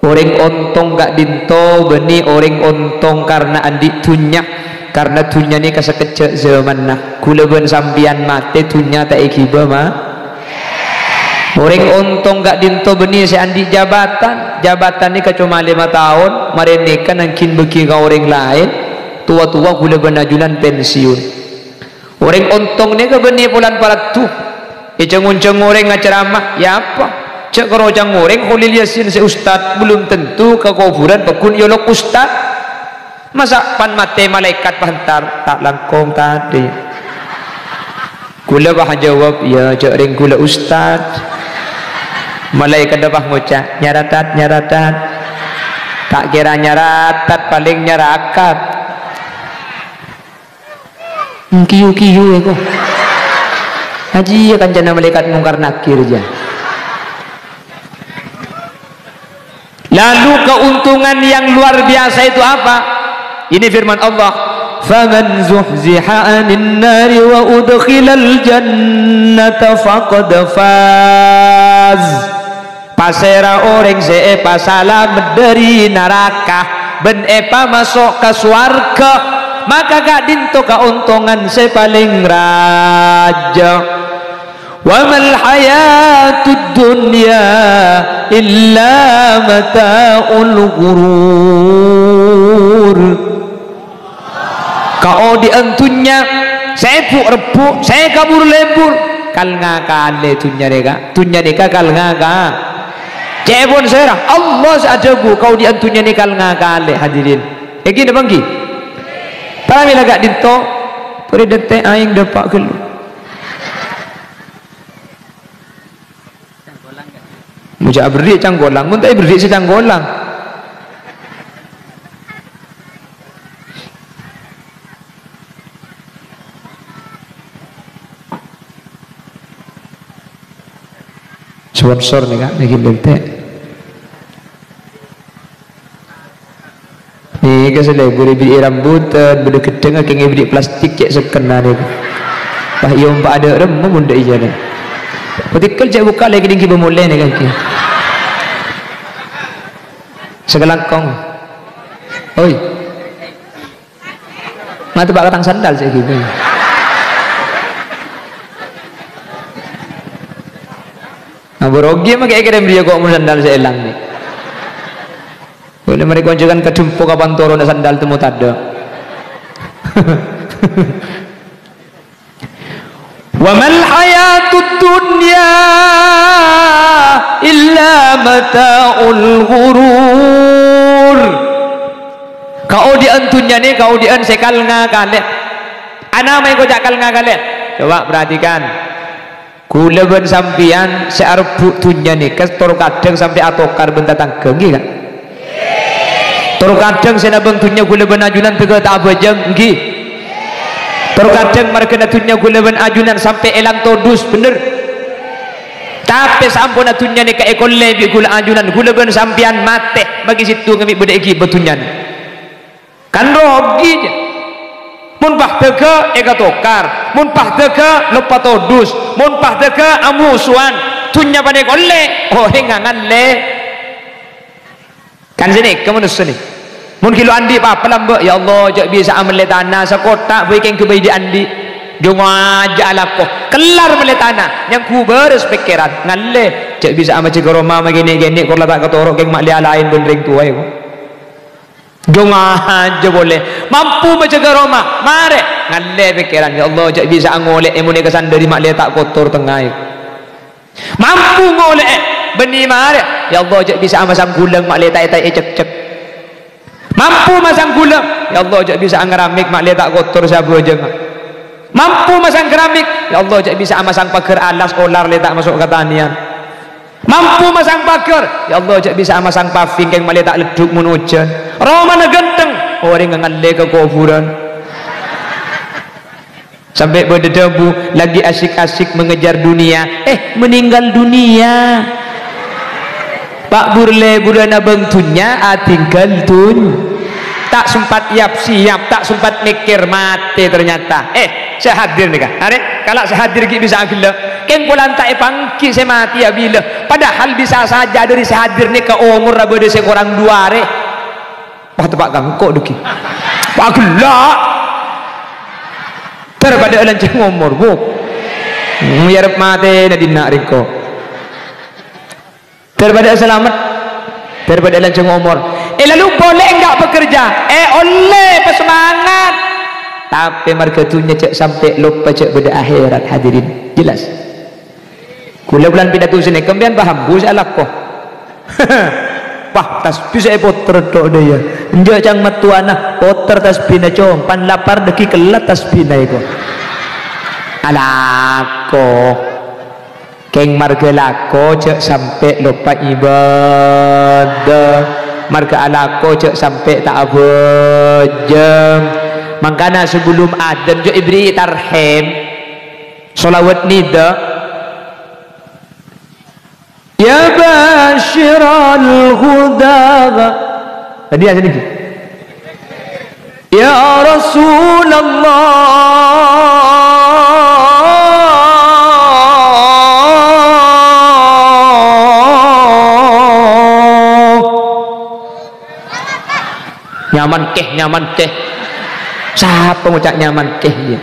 orang ontong gak dinto beni orang ontong karena andik tunya karena tunya ni kasekecek zaman nah kula ben sampian mate tunya tak ikiba mah orang ontong gak dinto beni si andik jabatan ni cuma 5 tahun mereka nangkin beki ka orang lain tua-tua kula ben ajunan pensiun orang ontong ni ke beni pulan paratu cengung orang ngaceramah ya apa cek kerojang orang Khalil Yasin si ustad belum tentu ke kuburan pekun yolok ustad masa pan mate malaikat pantar tak langkong tadi kula bah jawab ya cek ring kula ustad malaikat dah ngucap nyaratat tak kira nyaratat paling nyarakat kiyu aku haji akan jana malaikat mungkar nakir je. Lalu keuntungan yang luar biasa itu apa? Ini firman Allah, "Faman zuhziha 'anil nari wa udkhilal jannata faqad faz." Pasera orang seepa salam dari neraka, ben epa masuk ke surga, maka gak dinto keuntungan sepaling raja. Wa mal hayatud dunya illa mata'ul ghurur. Kau diantunya saya rebuk saya kabur lebur kal ngakale tunya deka kal ngaka cebon serah Allah sajabu kau diantunya kal ngakale hadirin gini bangki para mila gak dinto peri detek aing dapat gelu muja berdik canggolang mun tak berdik si canggolang sponsor nih kak lagi bete nih keselai boleh beli rambutan boleh kedeng akhirnya beli plastik cek sekena deh bah iya umpa ada rem munda iya deh ketika cek buka lagi dingki bermulai nih kaki segelangkong oi mati bak katang sandal saya gitu nah berogi mah kayak kira dia kok mau sandal saya elang nih boleh mereka koncokan kedempuk kapan turun sandal temu tada wa mal hayatud dunya illa mata'ul ghurur. Kau diantunya nih kau dian sekal ngakale ana mai ko jakal ngakale coba perhatikan kula ben sampian searbuk dunya nih kestor kadang sampai atokar bentar tangkeng nggih kan tur kadang senabeng dunya kula ben ajunan tege tak bajeng nggih tur kadang markena dunya kula ben ajunan sampai elang todus bener tapi sampun dunya nih ka ekol lebi kula ajunan kula ben sampian mate bagi situ ngemi bedek iki betunyan kan rogi je mun pah tege ega tokar mun pah tege lupa todus mun pah tege amusuan dunya pada kolle oh hengangan le kan sini kamu nus sini mun kilo andi apa lambe ya Allah jak bisa amle tanah sekotak bikin ke di andi dong aja alakoh kelar mele tanah yang ku beres pikiran ngalle jak bisa ama cigaroma magini-gini korla tak ketorok keng mak lain benring tuai ko dong aja boleh mampu menjaga Roma mare ngalle pikiran ya Allah jak bisa ngolek emune kesan dari mak tak kotor tengah mampu ngolek beni mare ya Allah jak bisa masang gulang mak tak cek mampu masang gulang ya Allah jak bisa ngeramik mak tak kotor sabu aja mampu masang keramik ya Allah jak bisa masang pagar alas olar tak masuk ke tanian mampu masang pagar ya Allah jak bisa masang paving keng mak tak leduk mun hujan Romana genteng orang ngalle ke kuburan sampai berdebu lagi asik-asik mengejar dunia meninggal dunia Pak burle burana bengtunya tinggal tun tak sempat siap tak sempat mikir mati ternyata saya hadir nih kan kalau saya hadir bisa gila keng pulang tak pangki saya mati ya bila padahal bisa saja dari saya hadir nih ke umur rabu dari seorang dua wah tepak gangkok duki pak gelak daripada lanceng umur bu miyarap mati na dinak riko daripada selamat daripada lanceng umur lalu boleh enggak bekerja oleh bersemangat tapi marketunya cek sampai lupa cek beda akhirat hadirin jelas kula bulan pidato sini kemudian paham bu saya lakoh wah tasbih saya poter tok dia enjak cang matuana poter tasbih na cong pan lapar deki kelat tasbih na iko alako keng marga lako cek sampai lupa ibadah marga alako cek sampai tak abejeng makanya sebelum adzan jo ibri tarhim sholawat nida ya basyiral huda tadi ada nih ya Rasulullah nyaman keh siapa ngucap nyaman keh ya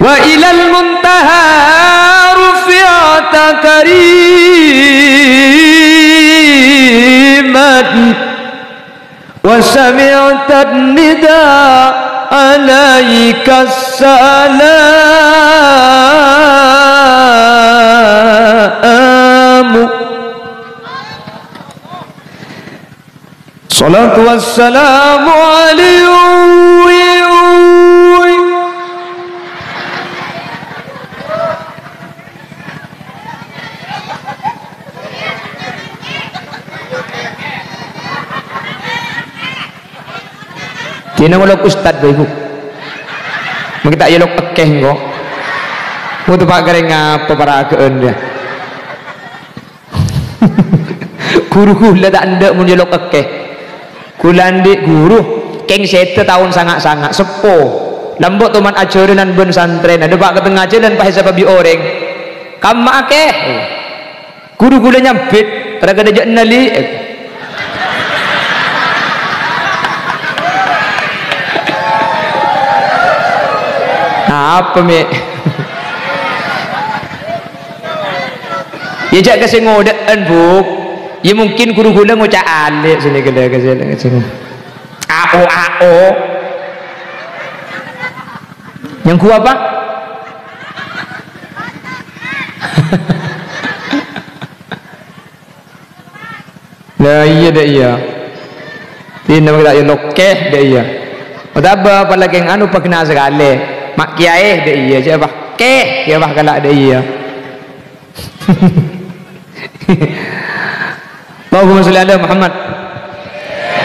wa ilal muntaha rufi'ata karimat wa sami'ta nida alaika salamu salatu wassalamu alaihi kena ngolok ustad ibu kita yelok ekeh kok butuh pak kering apa para keun dia guru lah tak ada mun yelok ekeh kulandi guru keng sete tahun sangat-sangat sepo lambok teman ajaran ben santren ada pak ketengah aja dan pak sababi orang kama akeh guru gula nyambit pada kada jak nali apa me ya jak kasih ngodaan bu ya mungkin guru gula ngucap alik sini kada kasih ao yang ku apa nah iya dah iya ini nama kita lokeh dah iya apa apalagi yang anu pak kena sekali mak kiai dah iya siapa keh ya bah galak dah iya Allahumma sholli ala Muhammad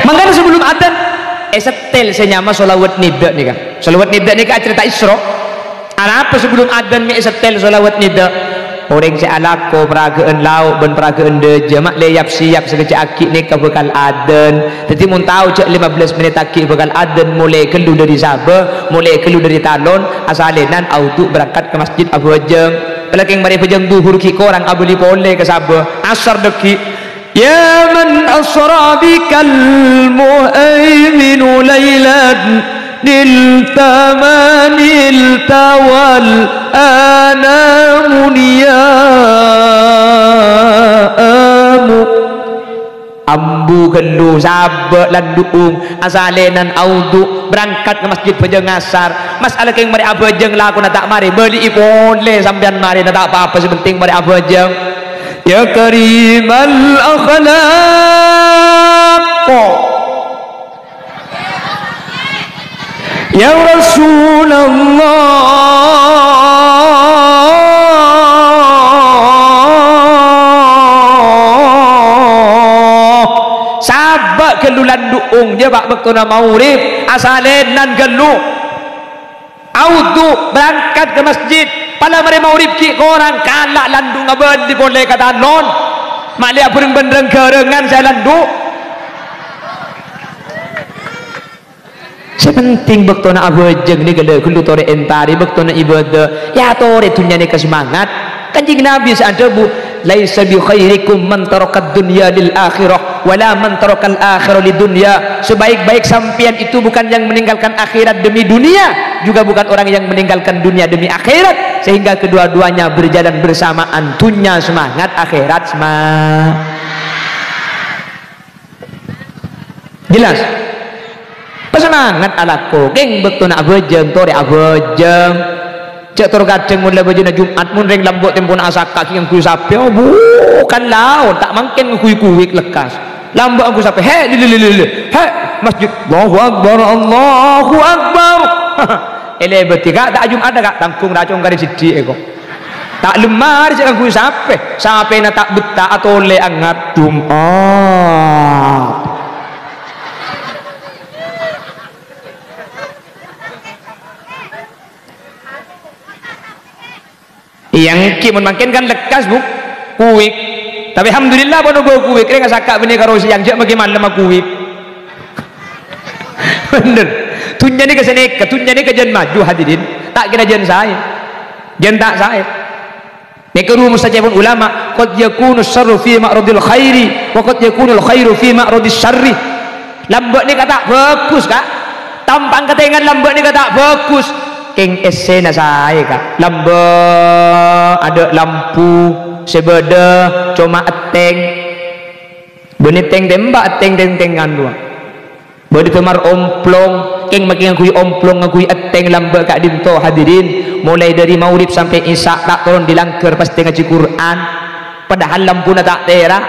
makanya sebelum adzan setel saya nyama sholawat nida nih kan sholawat nida nih kan cerita Isra apa sebelum adzan mi setel sholawat nida orang si alako peragaan lauk ben peragaan deja mak leyap siap sekecik akik ni ke bekal adzan jadi mun tahu cek 15 menit akik bekal adzan mulai kelu dari Sabah mulai kelu dari Talon asalenan auto berangkat ke masjid Abu Ajeng pelakeng mari pejeng duhur ki korang abuli pole ke Sabah asar deki ya man asra bikal mu'aiminu laylan niltamanil tawal anamuniyamu ambu gelu sabak landuung asalenan audu berangkat ke masjid pejeng asar masalah keng mari abajeng laku na tak mari beli ipole sampean mari na tak apa-apa sepenting mari abajeng ya karimal akhlaq ya Rasulullah sabak gelulan duung dia bak bektuna maurib asalenan gelu audu berangkat ke masjid pada mari maurib ki korang kalak landung abadi boleh kata non mak dia bereng-bereng kerengan jalan du sepenting bekto na abejeng ni gele kulu tore entari bekto na ibadah ya tore tunya ni kesemangat kanjing Nabi sadar bu laisa bi khairikum man tarakad dunya lil akhirah wala man tarakal akhirah lid dunya. Sebaik-baik sampian itu bukan yang meninggalkan akhirat demi dunia, juga bukan orang yang meninggalkan dunia demi akhirat, sehingga kedua-duanya berjalan bersamaan. Dunia semangat, akhirat semangat. Jelas? Pesemangat alako geng bekto nak abejeng tore abejeng cek tor kadeng mun lebeje na Jumat mun ring lambok tempo na asaka ki yang ku sape oh bukan lawan tak mungkin ngkuik-kuik lekas lambok aku sape he masjid Allahu akbar ele betika tak Jumat dak tangkung racung kari sidik kok tak lemar cek aku sape na tak betah atau le angat Jumat yang kimun makin kan lekas bu kuik tapi alhamdulillah bono go kuik kira sakak bini karo siang jak bagaimana lemah kuik bener tunya ni kesini tunya ni kejen maju hadirin tak kira jen saya jen tak saya nekru mustajabun ulama qad yakunu syarru fi ma'radil khairi wa qad yakunu al khairu fi ma'radis syarri. Lambok ni kata bagus kak tampang ketengan lambok ni kata bagus keng esena saya kak lambok ada lampu sebeda cuma eteng beniteng tembak eteng tengan dua bodi temar omplong keng makin ngakui omplong ngakui eteng lambok kak dinto hadirin mulai dari maulid sampai isya tak turun dilangker pasti ngaji Quran padahal lampu na tak tera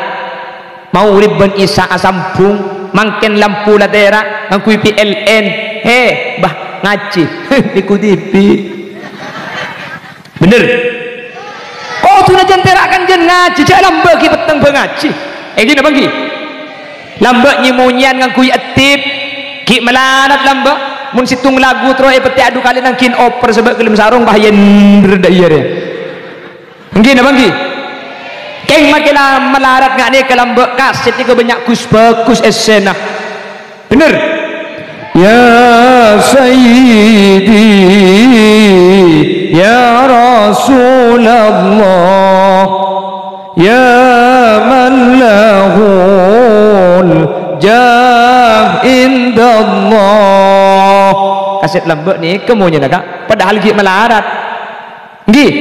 maulid ben isya asampung makin lampu na tera ngakui PLN he bah ngaji ikuti bener oh tu nak jenterakan jen ngaji cak lambak ki petang bengaji gini bagi lambak nyimunyian ngangkui etip ki melanat lambak mun situng lagu terus peti adu kali nangkin oper sebab kelim sarung bahayan berdayar ya gini bagi keng makilah melarat ngak ni ke lambak kaset ni ke banyak kus bagus esena bener ya sayyidi ya Rasulullah ya man lahul jah indallah kaset lambak ni kemunya nak padahal gik melarat gik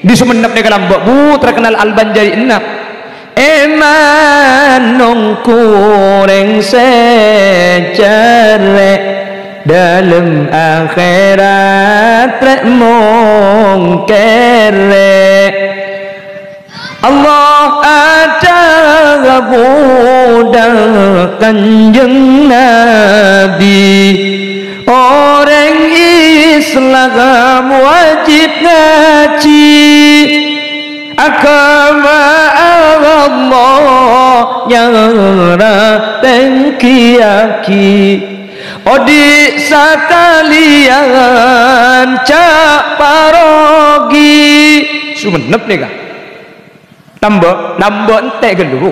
di Sumenep ni lambak bu terkenal Al-Banjari enak eman nongkureng secere dalam akhirat rek mong kere Allah ada budak kanjeng Nabi orang Islam wajib ngaji agama Allah yang tengkiaki odi sekalian cak parogi Sumenep nih kak lambok ente gelu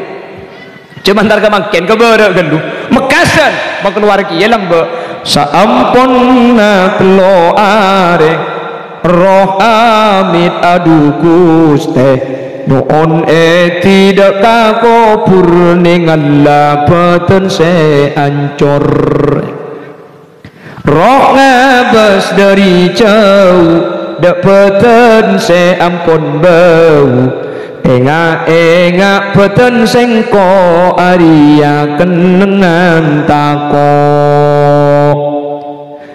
cuma ntar kemakin keberek gelu mekasan mau keluar kia lambok saampun naklo are roh amit adu guste nuon tidak kakopur ningan labatan se ancor roh ngabas dari jauh dapatan se ampun bau enga peten sengko aria kenengan tako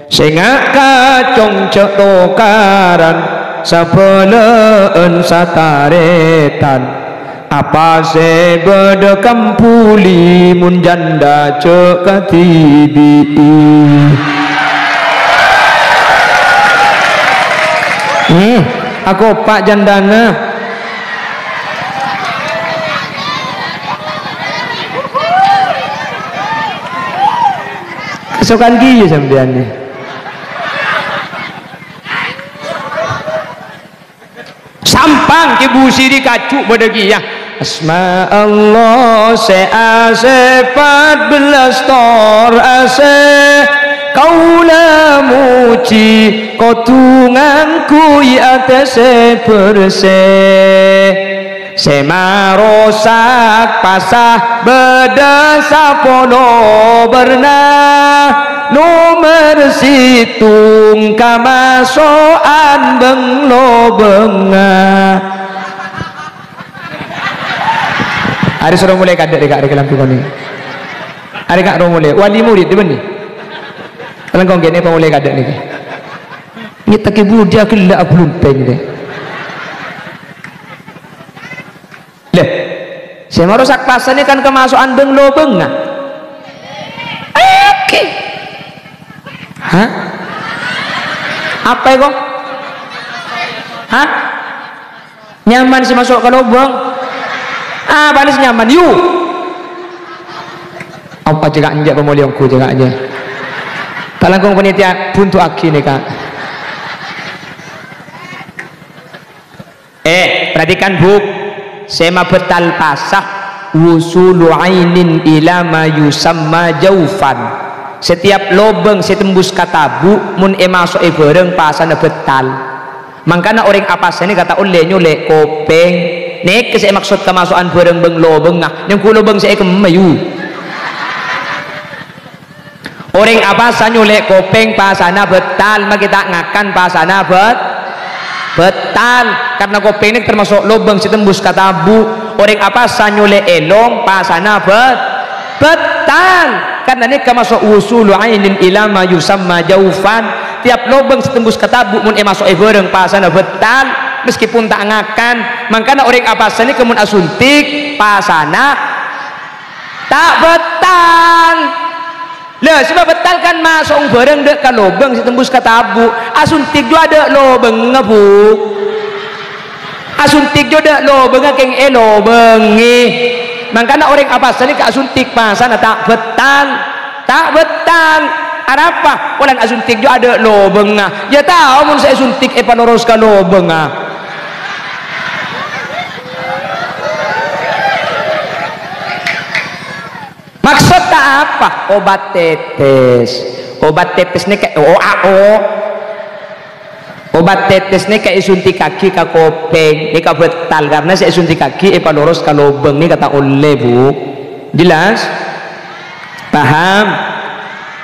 sengak kacong cetokaran sapeleen sataretan apa se bedekam puli mun janda cekatibi aku pak jandana kesukaan gigi sampean nih sampang ke busiri kacuk pada giyah Asma Allah se 14 tor ase kaula muji kotunganku atase berse semarosak pasah beda sapono berna nomor situng kamasoan benglo benga. Hari sudah mulai kadek dekat dalam tukang ni. Hari kak ro mulai wali murid di mana? Kalau kau gini mulai kadek ni. Ni tak kebudia kelak belum peng deh. Leh, saya mau rusak pasar ni kan kemasukan benglo benga. Oke. Hah? Apa itu? Hah? Nyaman sih masuk ke lubang. Ah, balas nyaman. You. Apa jaga anjak pemulihanku jaga aja. Talangkong penitia buntu aki nih kak. Perhatikan bu. Sema betal pasah wusulu ainin ila ma yusamma jaufan. Setiap lobeng setembus kata bu mun masuk bareng pasana betal. Mangkana orang apa sini kata oleh nyolek kopeng nek saya maksud kemasukan bareng beng lobeng ah yang ku lobeng saya kemayu. Orang apa sa nyolek kopeng pasana betal maka kita ngakan pasana betal karena kopeng ini termasuk lubang setembus kata bu. Orang apa sanyule elong pasana betal karena ini masuk usulu ainin ilama yusamma jaufan. Tiap lubang setembus kata bu mun masuk bareng pasana betal meskipun tak ngakan. Makanya orang apa sani kemun asuntik pasana tak betal. Lah sebab betal kan masuk bareng dek ka lubang setembus kata bu. Asuntik jo ada lubang ngabu. Asuntik jo ada lubang keng lobangi. Makanya orang apa sani ka asuntik pasana tak betal. Tak betal. Apa? Walang asuntik jo ada lubang ah. Ya tahu mun saya suntik panoros ka lubang ah. Maksud tak apa? Obat tetes. Obat tetes ni kayak OAO. Obat tetes ni kayak suntik kaki ka kopeng, ni ka betal karena saya suntik kaki panoros ka lubang ni kata oleh bu. Jelas? Paham?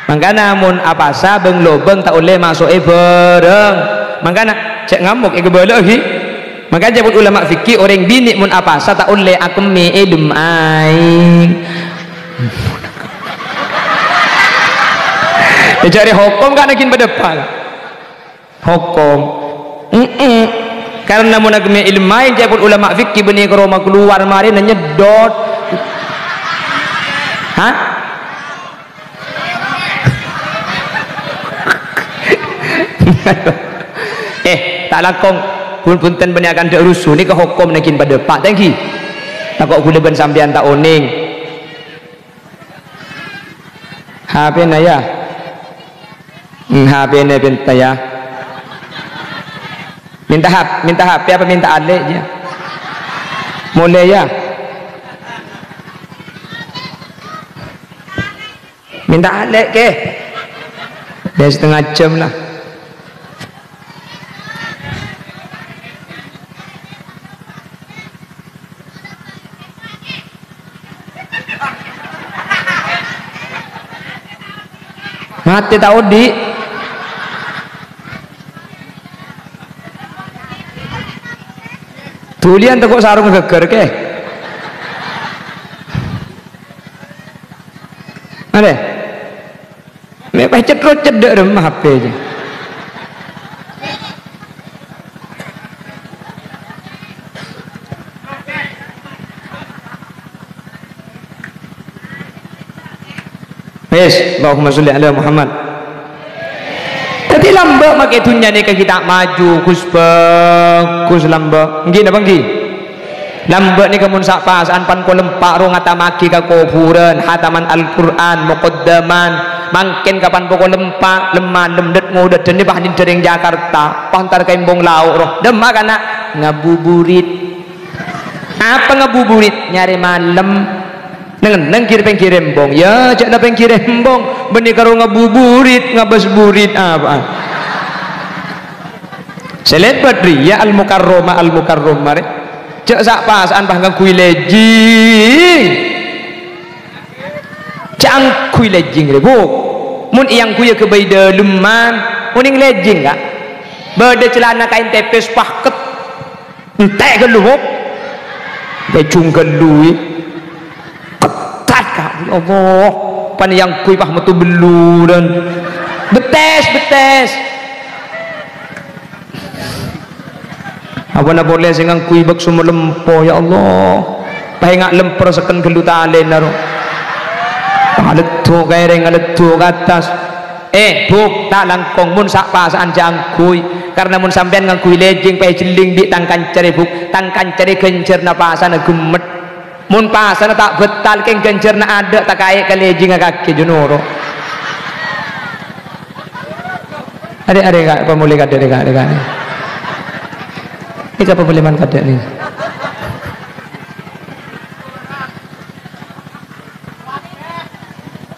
Mangkana mun apa sabeng lubang tak oleh masuk bareng. Mangkana cek ngamuk kebala lagi. Maka jabut ulama fikih orang bini mun apa sa tak oleh akemi ilm aing. Cari hukum kan nakin berdepan hukum karena mun agama ilmu main jabut ulama fikih benih ke rumah keluar mari nyedot. Hah? Tak lakong pun-punten benih akan diurusu ni ke hukum nakin berdepan thank you takut gula ben sampean tak oning HP na ya HP na pinta ya minta HP apa minta ale dia mulai ya minta ale ke ya setengah jam lah mati tahu di tulian tekuk sarung geger ke ada mepeh cedrot cedek remah HP aja Yes, Allahumma sholli ala Muhammad. Tadi lamba makai dunia ni kita maju kus lamba. Nggih napa nggih? Lamba ni kamun sak pasaan pan ko lempak ro ngatamaki ka kuburan, hataman Al-Qur'an, muqaddaman, mangken kapan poko lempak, leman lemdet ngudet dene bahan dereng Jakarta, pantar kaimbong lauk roh. Demak kana ngabuburit. Apa ngabuburit nyari malam neng kirim bong ya cak na kirim bong benih karo ngabuburit ngabas burit apa selebat ria al mukarroma cak sak pasaan bahkan kui lejing cak kui lejing rebu mun iyang kuya ke baida leman muning lejing kak berde celana kain tepes paket entek geluhop becung gelui ketat kak ya Allah pan yang kui pah metu belu dan betes apa na boleh singang kui bak semua lempo ya Allah pah ngak lemper seken gelu talen naro aletu gaireng aletu ke atas buk tak langkong mun sak pasaan jang kui karena mun sampean ngangkui lejing pay jeling di tangkan cari buk tangkan cari gencer na pasana gemet mun pasana tak betal keng gencer na ada tak kaya ke lejing kaki junoro adek kak pemulih kadek ini kak pemuliman kadek nih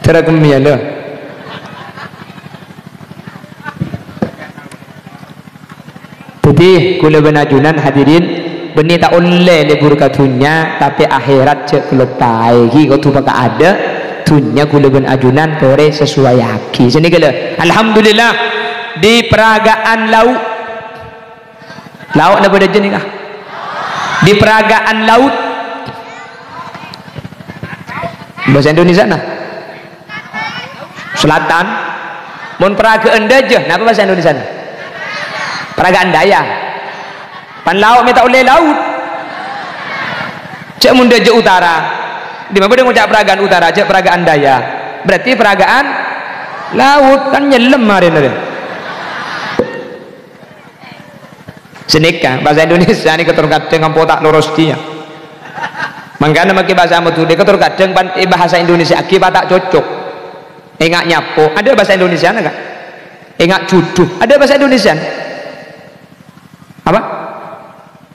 teragem ya lo jadi kula benajunan hadirin benih tak oleh lebur katunya tapi akhirat cek kelopai ki kau tu maka ada tunya kula benajunan tore sesuai haki sini kala alhamdulillah di peragaan laut na pada jenis kah di peragaan laut bahasa Indonesia nah selatan mun peragaan dajah apa bahasa Indonesia nah peragaan daya pan laut minta oleh laut cek mun dajah utara di mana dia ngucap peragaan utara cek peragaan daya berarti peragaan laut kan nyelem hari ini senika bahasa Indonesia ini ketur kadang ampo tak lurus dia mangkana maki bahasa mutu dia ketur kadang bahasa Indonesia akibat tak cocok enggak nyapo ada bahasa Indonesia enggak enggak cuduh ada bahasa Indonesia apa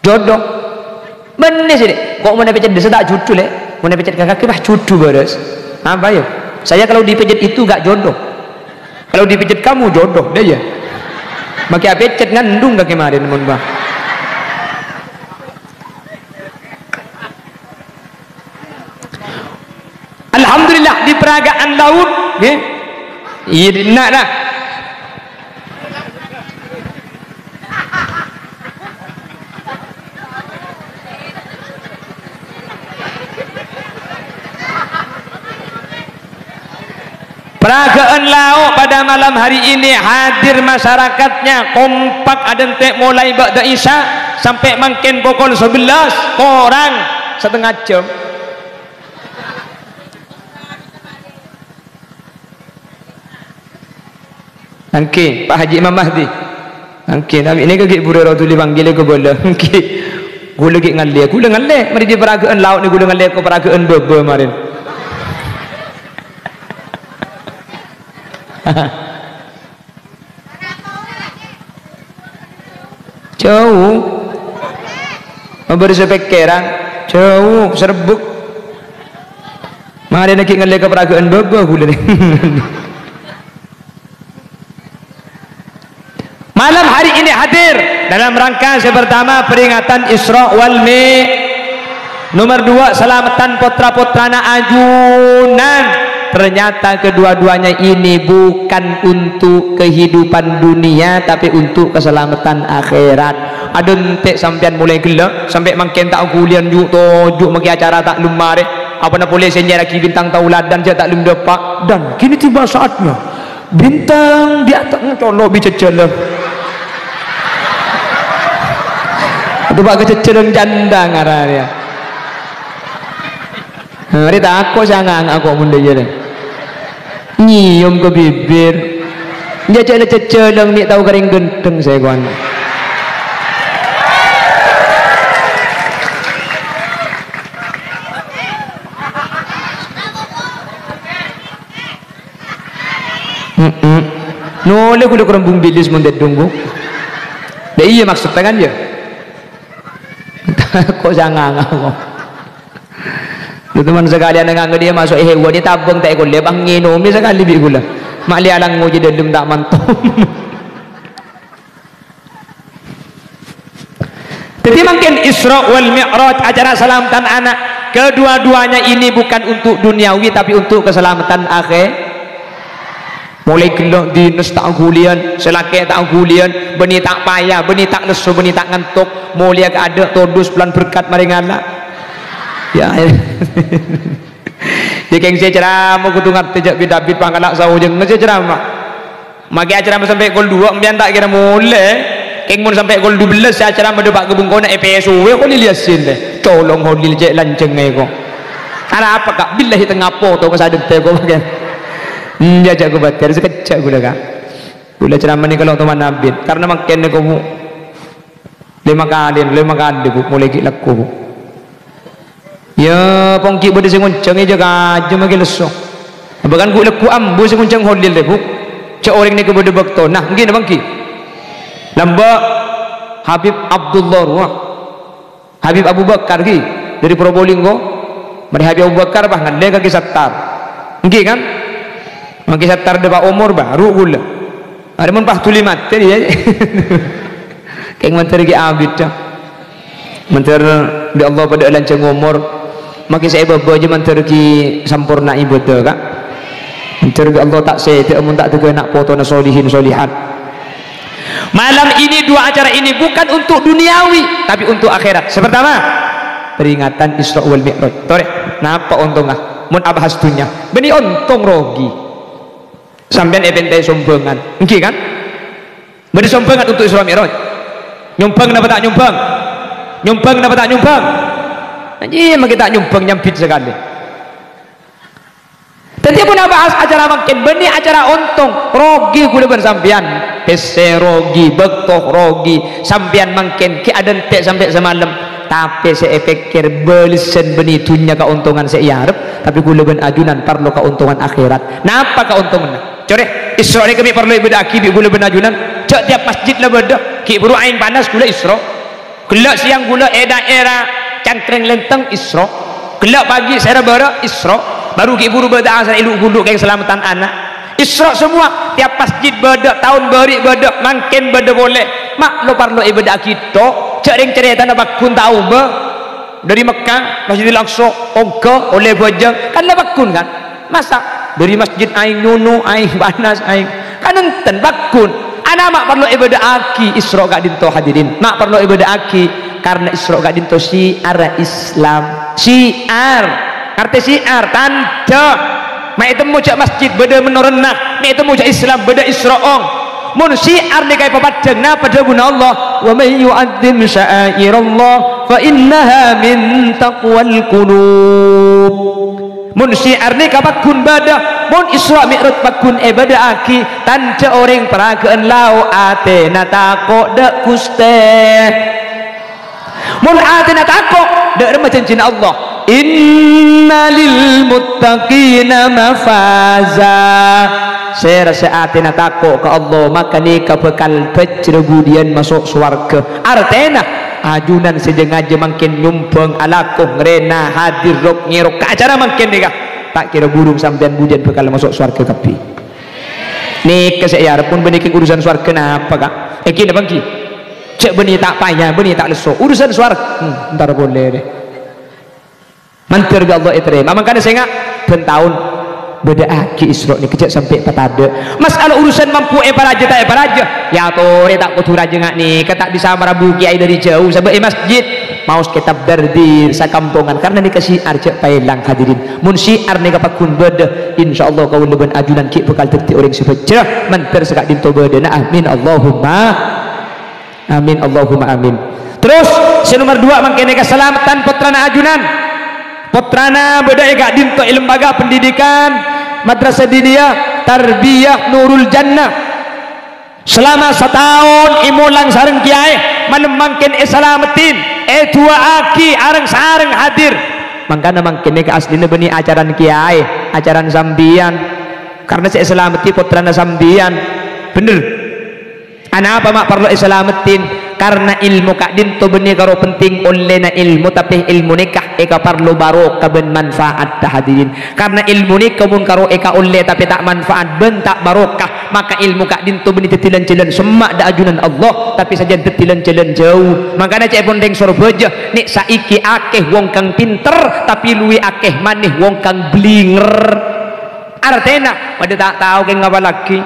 jodoh bener sih kok mau nepecet desa tak judul mau nepecet kaki bah judul beres apa ya saya kalau dipijit itu gak jodoh kalau dipijit kamu jodoh deh ya maka pecet ngandung gak kemarin mun bah alhamdulillah di peragaan laut iya nak dah peragaan laut pada malam hari ini hadir masyarakatnya kompak ada mulai ba'da isya sampai makin pukul 11 orang setengah jam angki Pak Haji Imam Mahdi angki ini kaki burero tu dipanggil ke bola angki gula lagi ngalle mari di peragaan laut ni gula ngalle ke peragaan bebe marin jauh memberi sepekeran jauh serbuk mari nak ngalle ke peragaan bebe gula ni malam hari ini hadir dalam rangka yang pertama peringatan Isra wal Mi'raj nomor 2 selamatan putra-putrana ajunan ternyata kedua-duanya ini bukan untuk kehidupan dunia tapi untuk keselamatan akhirat ada entek sampean mulai gelak sampai makin tak kulian juk tojuk maki acara tak lumare apa nak boleh senjara ki bintang tauladan je tak lum dapat dan kini tiba saatnya bintang di atas colok bicecele tu bak kececeleng janda ngaranya hari tak aku sangang aku bunda je nyium ke bibir dia ceceleng ni tahu kering genteng saya kawan noleh kuda kurang bilis mundet tunggu dah iya maksud tangan je kok jangan aku teman sekalian dengan dia masuk hewan dia tabung tak ikut dia bang nginum dia sekali bi gula mak li alang nguji dalam tak mantum. Jadi mungkin Isra wal Mi'raj acara selamatan anak kedua-duanya ini bukan untuk duniawi tapi untuk keselamatan akhir. Mulai gelok dinas tak gulian selaki tak gulian beni tak payah beni tak lesu beni tak ngantuk mulia ke ada todus pelan berkat mari ngala ya dia keng saya ceramah kudu ngerti jak bidabit pangkalak sawu jeung ngece ceramah magi acara sampai gol 2 mbian tak kira mulai keng mun sampai gol 12 saya ceramah depak gebung kona EPSU kok diliasin deh colong hodil jek lanceng kok ada apa kak billahi tengah foto kesadep teh kok bagian dia jago bater sekecak gula kak gula ceramah ni kalau teman nabi karena makin ni kamu 5 kali bu mulai gila ku ya pongki bodi senguncang aja aja magi leso bahkan gula ku ambu senguncang hodil deh bu cak orang ni ke bodi bakto nah gini bangki lamba Habib Abdullah Ruah Habib Abu Bakar ki dari Probolinggo mari Habib Abu Bakar bah ngade kaki Sattar nggih kan maki Sattar depa umur baru gula ada mun pah tuli mate dia keng menteri ki abid dah menteri di Allah pada lanceng umur maki saya babo aja menteri ki sampurna ibadah kak menteri ki Allah tak sete mun tak tege nak foto na solihin solihat. Malam ini dua acara ini bukan untuk duniawi tapi untuk akhirat. Pertama peringatan Isra wal Mi'raj tore napa untungah mun abahas dunya beni untung rogi sampean ebentai sombengan nggih kan beri sombengan untuk Isra Mi'raj nyumbang napa tak nyumbang nyumbang napa tak nyumbang anjir mah kita nyumbang nyampit sekali tadi pun bahas acara makin beni acara untung rogi kula bersampian pese rogi bektoh rogi sampian makin ki ada tek sampai semalam tapi saya pikir belisen beni dunia keuntungan saya harap tapi kula ben ajunan perlu keuntungan akhirat napa keuntungan coreh Isra ni kami perlu ibadah aki bi gula benajunan cak tiap masjid lah bedah ki buru ain panas gula Isra gelak siang gula daerah cangkreng lenteng Isra gelak pagi saya bara Isra baru ki buru bedah asal iluk guluk kayak selamatan anak Isra semua tiap masjid bedah tahun beri bedah makin bedah boleh mak lo perlu ibadah kita cak ring cerita nak bakun tahu be dari Mekah Masjidil Aqsa ongko oleh bojang kan lah bakun kan masa dari masjid aing nunu aing banas aing kan enten bakun ana mak perlu ibadah aki Isra gak dinto hadirin mak perlu ibadah aki karena Isra gak dinto syiar Islam syiar arti syiar tanda mak itu mucak masjid beda menorenah mak itu mucak Islam beda Isra ong mun syiar ni kaya papadang na pada guna Allah wa may yu'adzim sya'airallah fa innaha min taqwal qulub mun syiar ni kapakun badah mun Isra Mi'raj pakun ibadah aki tanda orang peragaan lau atena takok dek kuste mun atena takok dek macam cina Allah inna lil muttaqina mafaza saya rasa atena takok ke Allah maka ni kebekal pecrebudian masuk surga artena ajunan sejengaja makin nyumbang alakum rena hadir rok nyerok ke acara makin nikah tak kira burung sampean budian bekal masuk surga tapi nih kesayar pun beniki urusan surga kenapa kak kini bangki cek beni tak payah beni tak leso urusan surga ntar boleh deh mantir ke Allah iterima makanya saya nggak bertahun beda aki Isra ni kejak sampai patada masalah urusan mampu paraja tak paraja ya tore tak kutu raja ngak ni ketak bisa merabu kiai dari jauh sampai masjid mau kitab dardir sakampungan karena ni kasih arcak pailang hadirin mun syiar ni kapakun beda insyaallah kau leban ajunan ki bekal terti orang sebaca manter sekak dinto beda na amin Allahumma amin Allahumma amin terus nomor 2 mangkene keselamatan putrana ajunan putrana beda gak dinto lembaga pendidikan madrasah diniyah tarbiyah Nurul Jannah selama setahun imulang sareng kiai manem mangkin islamatin dua aki areng sareng hadir mangkana mangkin ke aslinya beni ajaran kiai ajaran sambian karena saya islamati putrana sambian bener anak apa mak perlu islamatin karena ilmu kak din to benih karo penting oleh na ilmu tapi ilmu nikah eka perlu barokah ben manfaat dah hadirin. Karena ilmu nikah pun karo eka oleh tapi tak manfaat ben tak barokah, maka ilmu kak din to benih tetilan jalan semak da ajunan Allah tapi saja tetilan jalan jauh. Makanya cek pun deng sorbeja nik saiki akeh wong kang pinter tapi luwi akeh maneh wong kang blinger. Artinya pada tak tahu ke ngapa lagi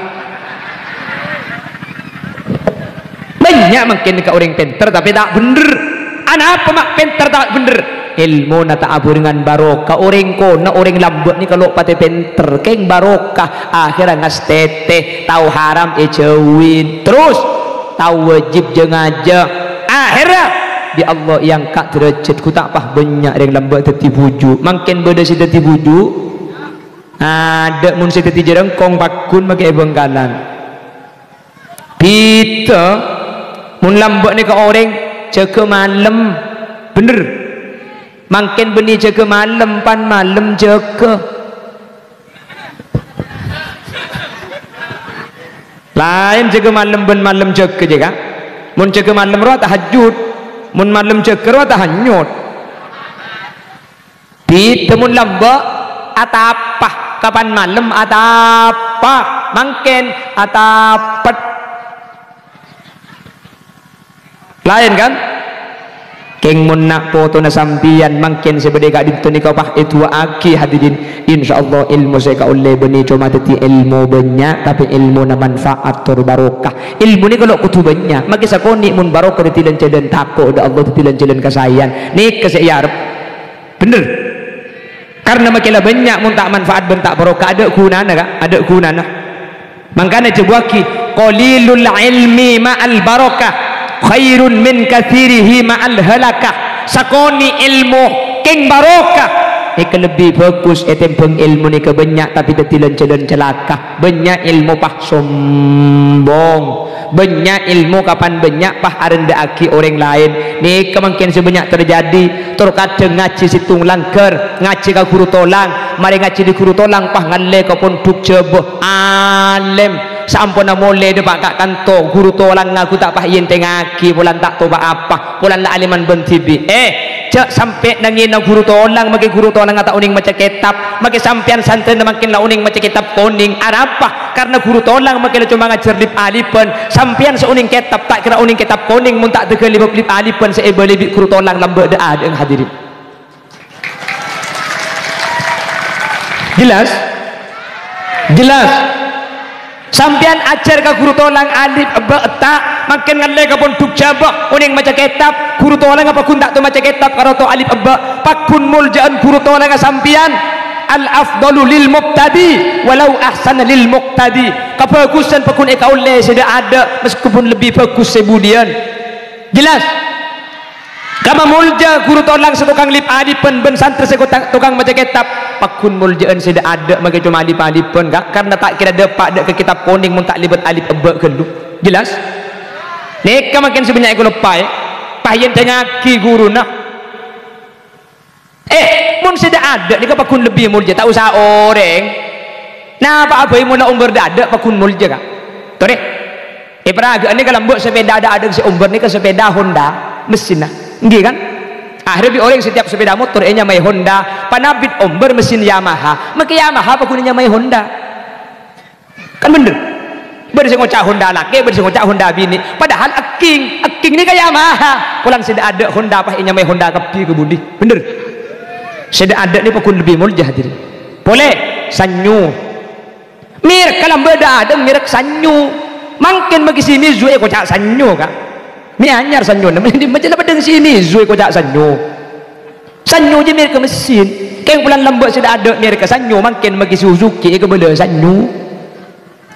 banyak makin ke orang pinter tapi tak bener. Anak apa mak pinter tak bener? Ilmu na tak abu dengan barokah. Orang kona orang lambut ni kalau pati pinter keng barokah akhirnya ngas tete tahu haram jauhin terus tahu wajib jeng aja akhirnya di Allah yang kak derajat ku tak pah banyak yang lambut teti buju makin beda si teti buju ada mun si teti jerengkong pakun pakai bengkalan pita mun lambak ni ke orang jaga malam bener makin benih jaga malam pan malam jaga lain jaga malam ben malam jaga je kan mun jaga malam roh tahajud mun malam jaga roh tahanyut di temun lambak atapah kapan malam atapah makin atapat lain kan keng mun nak foto na sampian makin sebede kak dinto ni kau pah itu aki hadirin insyaallah ilmu saya kau oleh beni cuma teti ilmu banyak tapi ilmu na manfaat tur barokah. Ilmu ni kalau kutu banyak maki sakoni mun barokah ditilan jalan takut da Allah ditilan jalan kasayan ni keseyarep bener karena makilah banyak mun tak manfaat ben tak barokah ada gunana kak ada gunana. Makanya jebuaki qalilul ilmi ma'al barakah khairun min kathirihi ma'al halakah. Sakoni ilmu king barokah eka lebih bagus etempeng ilmu ni ke banyak tapi tetilan jalan celaka. Banyak ilmu pah sombong banyak ilmu kapan banyak pah arendaaki orang lain ni kemungkinan sebanyak terjadi terkadang ngaji situng langker ngaji ka guru tolang mari ngaji di guru tolang pah ngalle ka pun duk jebeh alim sampun mole de pak kak kanto guru tolang ngaku tak pah yen tengaki bulan tak toba apa bulan la aliman bentibi cak sampai nangina guru tolang maki guru tolang ata uning maca kitab maki sampean santri makin la uning maca kitab kuning apa karena guru tolang maki cuma ngajar lip alipan sampean seuning kitab tak kira uning kitab kuning mun tak tegel lip alipan seebeli guru tolang lambe da ada yang hadirin jelas sampean ajar ka guru tolang alif ba ta makin ngalle ka pun duk jabah uning maca kitab guru tolang apa kun tak tu maca kitab karo to alif ba pakun muljaan guru tolang sampean al afdalu lil mubtadi walau ahsana lil muqtadi kebagusan pakun ekaule sudah ada meskipun lebih bagus sebudian jelas kama mulja guru tolang setukang lip adipen ben santri tukang maca kitab pakun muljaan sudah ada maka cuma alif adipen kak karena tak kira depak dek ke kitab kuning mun tak libat alif eba gelu jelas neka makin sebanyak aku lupa payen tengaki guru nak mun sudah ada neka pakun lebih mulja tak usah orang nah apa mun nak umur ada pakun mulja kak tore peraga ni kalau mbok sepeda ada si umur ni ke sepeda Honda mesin nah nggih kan akhirnya orang setiap sepeda motor nya mai Honda panabit umber mesin Yamaha maka Yamaha pakunnya mai Honda kan bener bersih ngocak Honda laki bersih ngocak Honda bini padahal aking ni kayak Yamaha pulang sudah ada Honda apa nya mai Honda kepi ke budi bener sudah ada ni pakun lebih mulia hadirin boleh sanyu mir kalau beda ada mirek sanyu makin bagi sini zue kocak sanyu kak mi anyar sanyo na macam pada sini zui ko jak sanyo je mir ke mesin keng bulan lembut sudah ada mir ke sanyo makin bagi Suzuki ke bela sanyo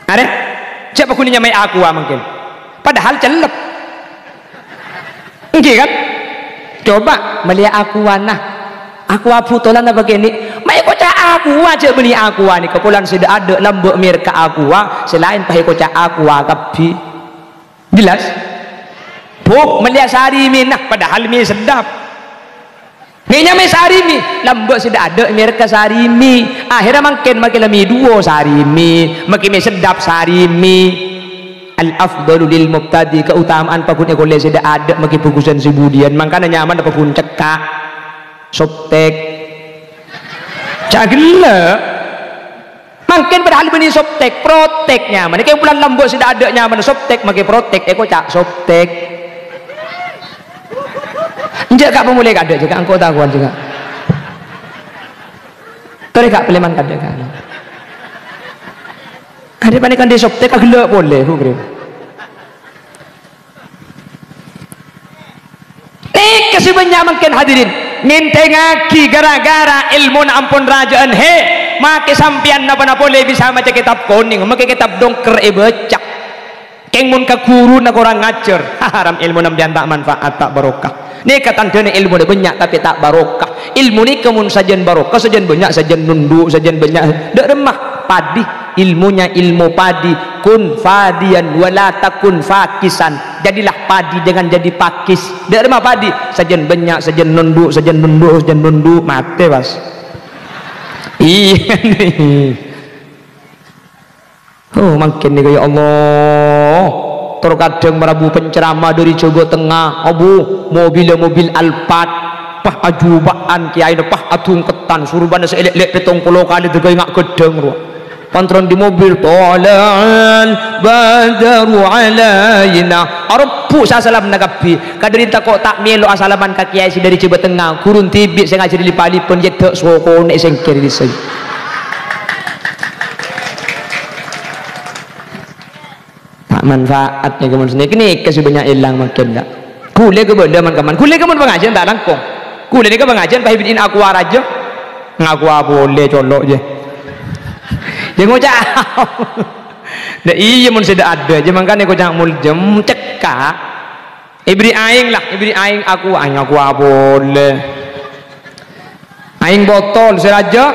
ada siapa kuninya mai aqua mungkin padahal celep nggih kan coba melihat aqua nah aqua putolan apa begini mai ko jak aqua je beli aqua ni kepulan sudah ada lembut mir ke aqua selain pakai ko jak aqua kapi jelas buk melihat sarimi nah padahal mi sedap kayaknya mi sarimi lambak sudah ada mereka sarimi akhirnya makin lami duo sarimi makin mi sedap sarimi al-afdalu lil mubtadi, keutamaan pakun ekole sudah ada maki pukusan si budian, makanya nyaman apa pun cekak soptek cagila makin berhal beni soptek protek nyaman kayak bulan lambo sudah ada nyaman soptek maki protek eko cak soptek njak kak pemulai kada juga angkot tahuan juga tadi kak peleman kada kan ada panikan di soptek agak boleh hukum kasih banyak makin hadirin nginteng aki gara-gara ilmu na ampun rajaan he maki sampian napa boleh bisa maca kitab kuning maki kitab dongker becak keng mun ka guru na kurang ngajar haram ilmu nam dian tak manfaat tak barokah ni katan dene ilmu ni banyak tapi tak barokah ilmu ni kemun sajen barokah sajen banyak sajen nunduk sajen banyak dak remah padi ilmunya ilmu padi kun fadian wala takun fakisan jadilah padi dengan jadi pakis dak remah padi sajen banyak sajen nunduk sajen nunduk mate bas iya oh makin nih ya Allah terkadang merabu penceramah dari Jawa Tengah abu mobil Alphard pah ajubaan kiai pah atung ketan suruban seelek-elek 70 kali juga ngak gedeng ruh pantron di mobil tolal badaru alaina arpu sasalam nagapi kaderita kok tak melo asalaman ka kiai si dari Jawa Tengah kurun tibik saya ngajari lipalipun jedek soko nek sing kiri disay manfaatnya kemun sendiri kini kasih banyak hilang makin tak kule ke benda man kaman kule kemun pengajian tak langkong kule ni ke pengajian pahibidin aku aja ngaku boleh colok je dia ngocak dah iya mun sudah ada je makanya kocak muljem cekak ibri aing aku boleh aing botol seraja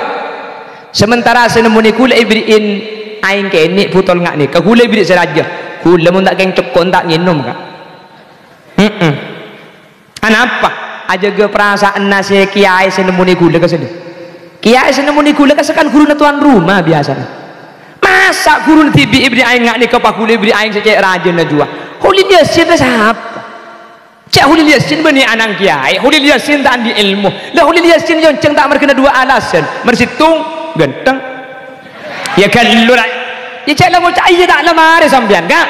sementara senemuni kule ibriin aing kene putol ngak ni ke kule ibri seraja kula mun tak keng cekon tak nginum kak anapa aja ge perasaan nasi kiai senemuni gula ke sedih kiai senemuni gula kesekan guru tuan rumah biasa masa guru tibi ibri aing ngak ni ke pak gula ibri aing secek raja na jua huli yasin dah siapa cak huli yasin bani anang kiai huli yasin tak andi ilmu lah huli yasin yang ceng tak merkena dua alasan mersitung ganteng ya kalau ya cak lah cak iya tak lama ada sampean kak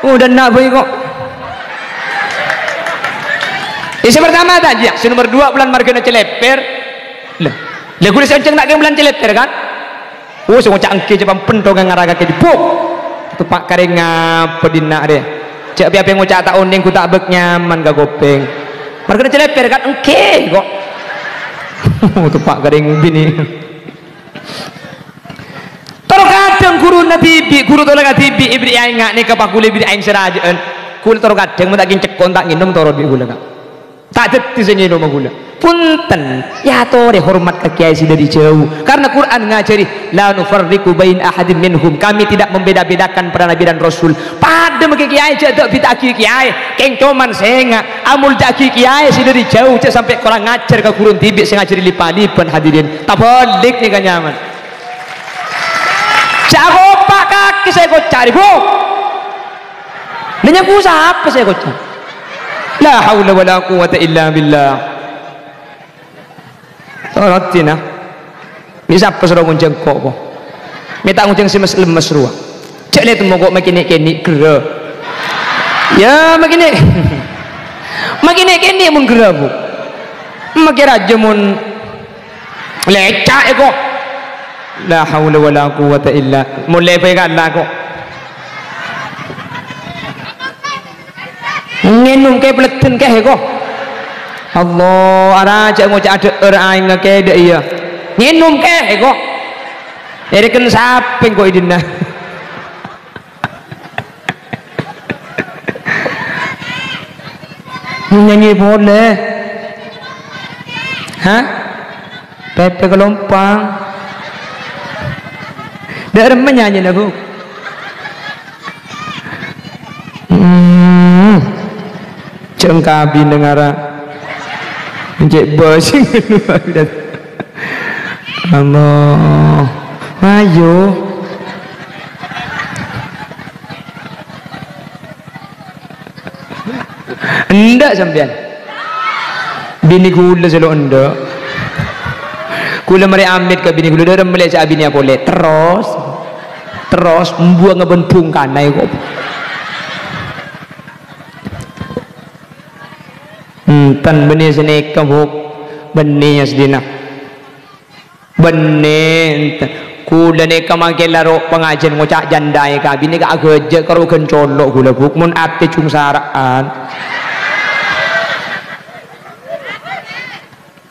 udah nak boy kok isi pertama tadi ya nomor 2 bulan margana celeper lah kulit senceng tak ke bulan celeper kan oh semua cak angke cepat pentong ngaraga ke dipuk tu pak kareng apa dina deh cak piapa ngocak tak ondeng ku tak bek nyaman gak gopeng margana celeper kan angke kok tu pak kareng bini kadang guru natibi guru tolong natibi ibri aing ngak ni kapak kule ibri aing serajaan kule toro kadang mata king cekon tak nginum toro di gula tak detik senyi nama gula punten ya tore hormat ke kiai si dari jauh karena Quran ngajari la nufarriqu bain ahadin minhum kami tidak membeda-bedakan para nabi dan rasul pada meke kiai jadok bitaki kiai keng coman senga amul jaki kiai si dari jauh sampai kurang ngajar ke guru tibik sing ngajari lipalipan hadirin tak balik ni kan nyaman jago pak kaki saya kok cari bu nanya ku siapa saya kok cari la haula wala quwata illa billah taratina ni siapa suruh ngunceng kok po minta ngunceng si mas lemes ruah cek lihat mau kok makin kini gera ya makin kini mun gera bu makin aja mun lecak kok la haula wala quwata illa mulai pegang lah kok nginum ke peleten ke kok Allah araja ngocak ada orang ngake dak iya nginum ke kok dari kan saping kok idina nyanyi boleh hah Pepe Kelompang dak remen nyanyi na bu cengkabi nengara cek bosing Allah ayo Enggak sampean. Bini kula selalu enggak. Kula mari amit ke bini kula dah melek sak bini boleh. Terus membuang ngebentung kanai kok. Tan benih sini kabuk benih sedina. Benih kula ni kamangkin laro pengajian ngucak jandai ka bini ka ageje karo gencolok kula buk mun ate cung saraan.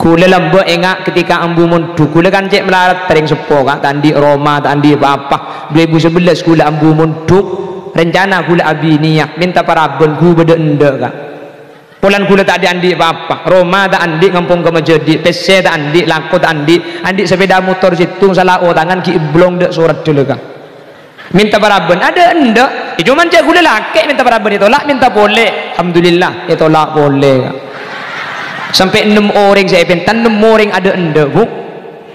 Kula lembe engak ketika ambu mundu kula kan cek melarat tering sepo kak tandi Roma tandi apa 2011 kula ambu mundu rencana kula abi niyak minta parabon ku bede ende kak pulan kula tak ada andi apa Roma tak andi ngampung ke Majedi PC tak andi lako tak andi sepeda motor situ salah tangan ki blong dek surat dulu kak minta parabon ada ende cuman cek kula laki minta parabon ditolak minta boleh alhamdulillah ditolak boleh kak. Sampai 6 orang saya pentan 6 orang ada ende bu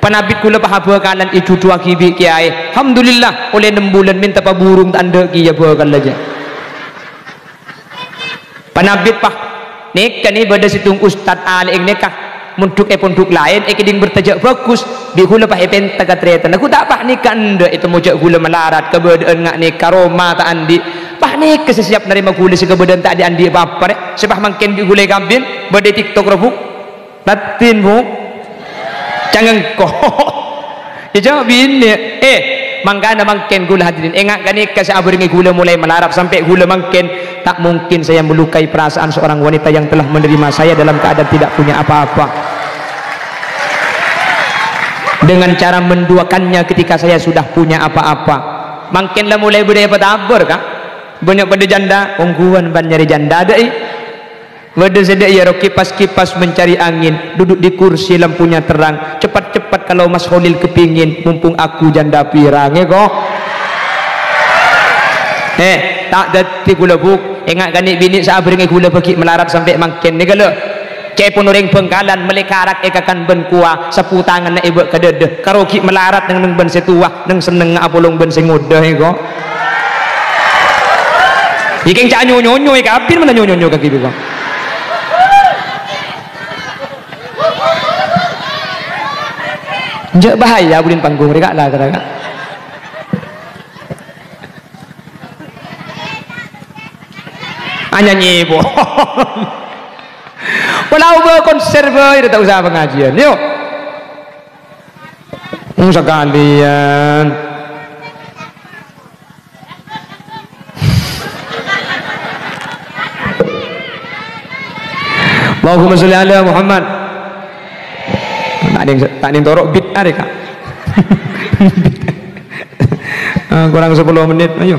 panabit kula pahaba kanan itu dua kibi kiai alhamdulillah oleh 6 bulan minta pa burung tanda ki ya bakal aja panabit pah nikah ni pada situng ustad ali nikah munduk ponduk lain kiding bertajak bagus bi kula pah penta katretan aku tak pah nikah ende itu mojak kula melarat kebedaan ngak nikah Roma tak andi pah nikah sesiap nerima kula si kebedaan tak ada andi apa rek sebab mangken bi kula gambin bade TikTok rebuk latin bu jangan kok ya jawab ini mangkana mangken gula hadirin engak kan nikah seabringi gula mulai melarap sampai gula mangken tak mungkin saya melukai perasaan seorang wanita yang telah menerima saya dalam keadaan tidak punya apa-apa dengan cara menduakannya ketika saya sudah punya apa-apa mangkenlah mulai budaya petabur kak banyak pada janda ongguan ban nyari janda ada Wada sedek ya kipas-kipas mencari angin duduk di kursi lampunya terang cepat-cepat kalau Mas Khalil kepingin mumpung aku janda pirang kok tak dati kula buk ingat ganik bini saabringi kula bagi melarat sampai mangken ni kalau cepun orang Bengkalan melekarak ekakan ben kuah sapu tangan na ibu kadedeh karoki melarat nang ben setua nang seneng apolong ben sengudah kok iking cak nyonyo kapir mana nyonyo kaki kok Jek bahaya bulin panggung reka lah kata nyanyi po walau berkonser itu tak usah pengajian yuk sekalian Allahumma sholli ala Muhammad tak ada yang torok bit ada kak kurang 10 menit ayo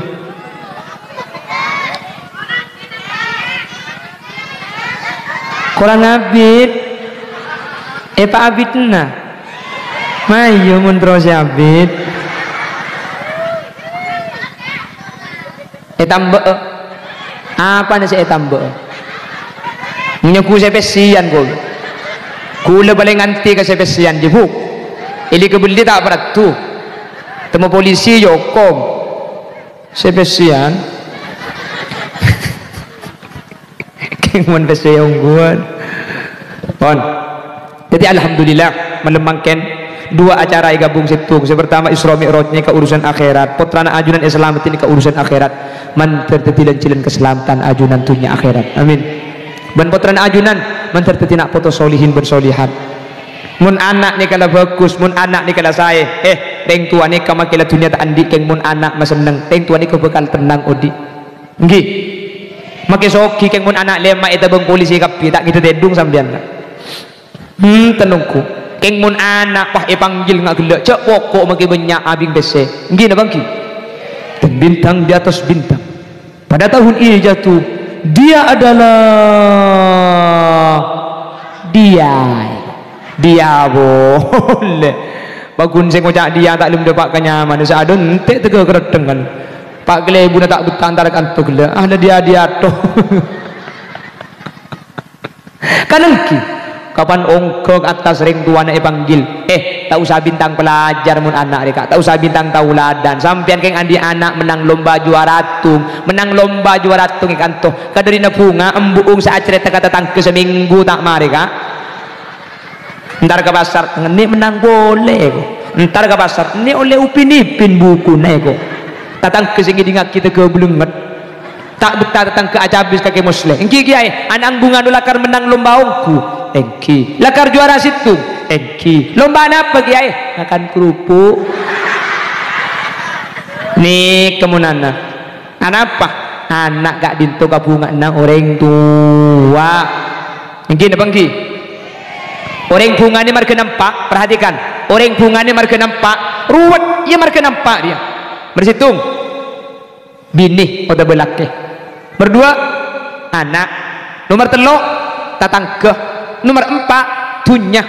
kurang abid pak abid nah mayo mun terus abid tambah apa nih saya tambah nyaku saya pesian kula paling anti ke sepesian jebuk ili kebeli tak berat tu temu polisi yokom sepesian kengman pesian ungguan pon jadi alhamdulillah melemangkan 2 acara yang gabung situ pertama Isra Mi'rajnya ke urusan akhirat putrana ajunan Islam ini ke urusan akhirat man tertetilan cilen keselamatan ajunan tunya akhirat amin ban putrana ajunan menterteti nak foto solihin bersolihat mun anak ni kala bagus mun anak ni kala saya teng tua ni kama kala dunia tak andi keng mun anak maseneng teng tua ni kebekal tenang odi nggih make soki keng mun anak lema eta beng polisi kapi tak gitu dedung sampean tenungku keng mun anak pah panggil ngak gelek cek pokok make banyak abing bese nggih na bangki bintang di atas bintang pada tahun ini jatuh dia adalah dia boleh bagun saya ngocak dia tak belum dapat kenyaman saya ada entek tega kereteng kan pak gelebu tak betah antara kantor gele ada dia toh kan engki kapan ongkok atas ring tua nak panggil tak usah bintang pelajar mun anak reka, tak usah bintang tauladan sampean keng andi anak menang lomba juara tung ikan toh kaderina bunga embuung saat cerita kata tangke seminggu tak mari kak ntar ke pasar ini menang boleh ntar ke pasar ini oleh upin ipin buku nego tatang kesingi dingak kita ke belunget tak betah datang ke acabis kaki muslim engki kiai anak bunga lakar menang lomba ongku engki lakar juara situ engki lomba apa kiai makan kerupuk nih kemunana anak apa anak gak dinto ka bunga nang orang tua engki apa engki orang bunga ini marga nampak perhatikan orang bunga ini marga nampak ruwet ia marga nampak dia bersitung bini oda belake berdua anak nomor telok tatangke nomor 4 dunya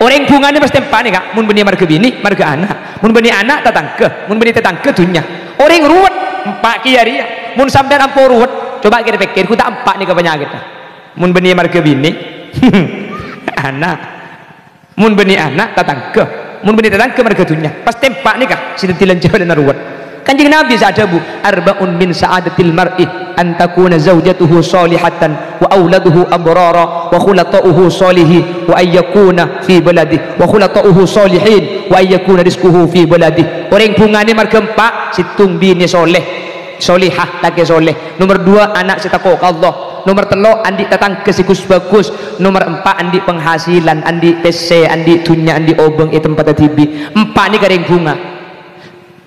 orang bunga ini pasti empat nih kak mun beni marga bini marga anak mun beni anak tatangke mun beni tatangke dunya orang ruwet 4 kiari mun sampai ampo ruwet coba kita pikir ku tak 4 nih ke penyakit mun beni marga bini anak mun beni anak tatangke mun beni tatangke marga dunya pasti 4 nih kak sintilan jauh dan ruwet Kanjeng Nabi sadabu arba'un min sa'adatil mar'i an takuna zawjatuhu salihatan wa auladuhu abrara wa khulata'uhu salihin wa ayyakuna fi baladihi wa khulata'uhu salihin wa ayyakuna rizquhu fi baladihi. Orang bungane marga 4 situng bini soleh solihah laki soleh. Nomor 2 anak setakwa Allah. Nomor 3 andi tatang kesikus bagus. Nomor 4 andi penghasilan andi PC andi dunya andi obeng itu tempat tibi 4 ni garing bunga.